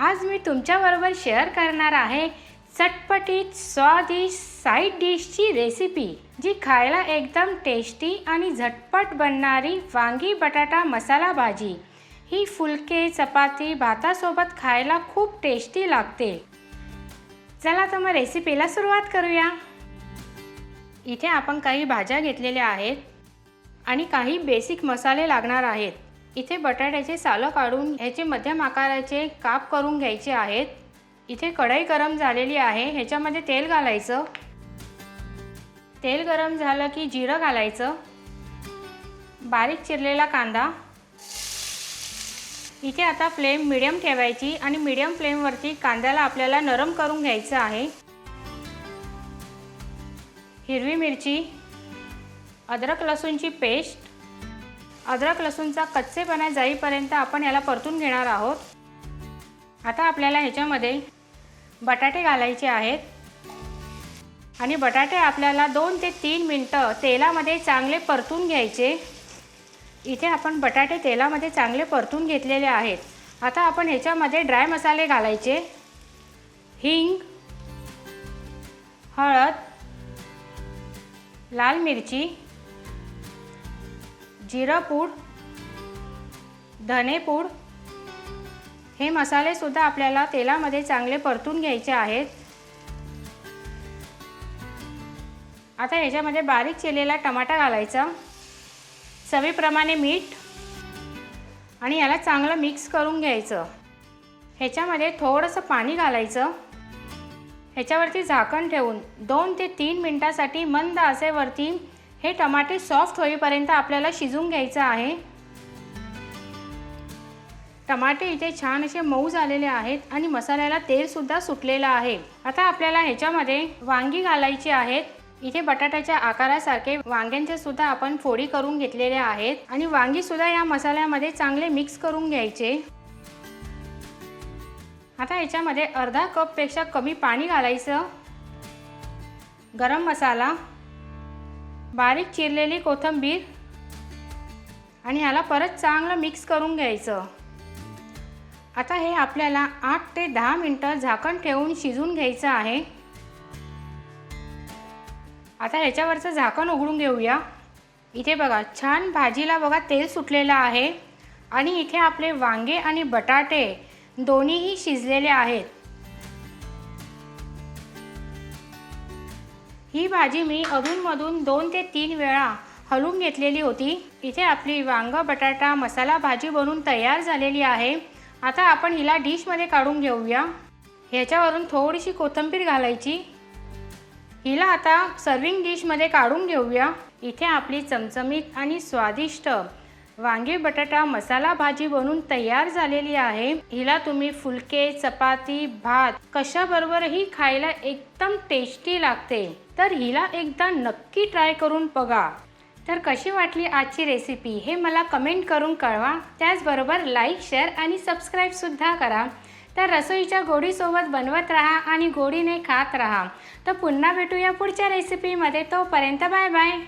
आज मी तुमच्याबरोबर शेअर करणार आहे चटपटीत स्वादिष्ट साईड डिशची रेसिपी, जी खायला एकदम टेस्टी आणि झटपट बनणारी वांगी बटाटा मसाला भाजी। ही फुलके चपाती भातासोबत खायला खूप टेस्टी लागते। चला तर मग रेसिपीला सुरुवात करूया। इथे आपण काही भाज्या घेतलेल्या आहेत आणि काही बेसिक मसाले लागणार आहेत। इथे बटाट्याचे सालं काढून ह्याचे मध्यम आकाराचे काप करून घ्यायचे आहेत। इथे कढई गरम झालेली आहे, ह्याच्यामध्ये तेल घालायचं। तेल गरम झालं की जिरं घालायचं, बारीक चिरलेला कांदा। इथे आता फ्लेम मीडियम ठेवायची आणि मीडियम फ्लेमवरती कांद्याला आपल्याला नरम करून घ्यायचं आहे। हिरवी मिरची, अद्रक लसूणची पेस्ट, अद्रक लसूणचा कच्चेपणा जाईपर्यंत आपण याला परतून घेणार आहोत। आता आपल्याला ह्याच्यामध्ये बटाटे घालायचे आहेत आणि बटाटे आपल्याला 2 ते 3 मिनिटं तेलामध्ये चांगले परतून घ्यायचे। इथे आपण बटाटे तेलामध्ये चांगले परतून घेतलेले आहेत। आता आपण ह्याच्यामध्ये ड्राय मसाले घालायचे, हिंग, हळद, लाल मिरची, जिरा पूड, धने पूड। हे मसाले सुद्धा आपल्याला तेलामध्ये चांगले परतून घ्यायचे आहेत। आता ह्याच्यामध्ये बारीक चिरलेला टमाटा घालायचा, चवीप्रमाणे मीठ आणि याला चांगलं मिक्स करून घ्यायचं। ह्याच्यामध्ये थोडंसं पाणी घालायचं। ह्याच्यावरती झाकण ठेवून 2 ते 3 मिनिटांसाठी मंद आचेवरती हे टमाटे सॉफ्ट होईपर्यंत आपल्याला शिजवून घ्यायचं आहे। टमाटे इथे छान असे मऊ झालेले आहेत आणि मसाल्याला तेल सुद्धा सुटलेलं आहे। आता आपल्याला ह्याच्यामध्ये वांगी घालायची आहेत। इथे बटाट्याच्या आकारासारखे वांग्यांचे सुद्धा आपण फोडी करून घेतलेले आहेत आणि वांगी सुद्धा या मसाल्यामध्ये चांगले मिक्स करून घ्यायचे। आता ह्याच्यामध्ये अर्धा कप पेक्षा कमी पाणी घालायचं, गरम मसाला, बारीक चिरलेली कोथिंबीर आणि ह्याला परत चांगलं मिक्स करून घ्यायचं। आता हे आपल्याला 8 ते 10 मिनिटं झाकण ठेवून शिजवून घ्यायचं आहे। आता ह्याच्यावरचं झाकण उघडून घेऊया। इथे बघा छान भाजीला बघा तेल सुटलेलं आहे आणि इथे आपले वांगे आणि बटाटे दोन्हीही शिजलेले आहेत। ही भाजी मी अधूनमधून 2 ते 3 वेळा हलवून घेतलेली होती। इथे आपली वांग बटाटा मसाला भाजी बनवून तयार झालेली आहे। आता आपण हिला डिशमध्ये काढून घेऊया। ह्याच्यावरून थोडीशी कोथिंबीर घालायची। हिला आता सर्विंग डिशमध्ये काढून घेऊया। इथे आपली चमचमीत आणि स्वादिष्ट वांगी बटाटा मसाला भाजी बनवून तयार झालेली आहे। हिला तुम्ही फुलके चपाती भात कशाबरोबरही खायला एकदम टेस्टी लागते। तर हिला एकदा नक्की ट्राय करून बघा। तर कशी वाटली आजची रेसिपी हे मला कमेंट करून कळवा। त्याचबरोबर लाईक शेअर आणि सबस्क्राईब सुद्धा करा। तर रसोईच्या गोडीसोबत बनवत राहा आणि गोडीने खात राहा। तर पुन्हा भेटूया पुढच्या रेसिपीमध्ये। तोपर्यंत बाय बाय।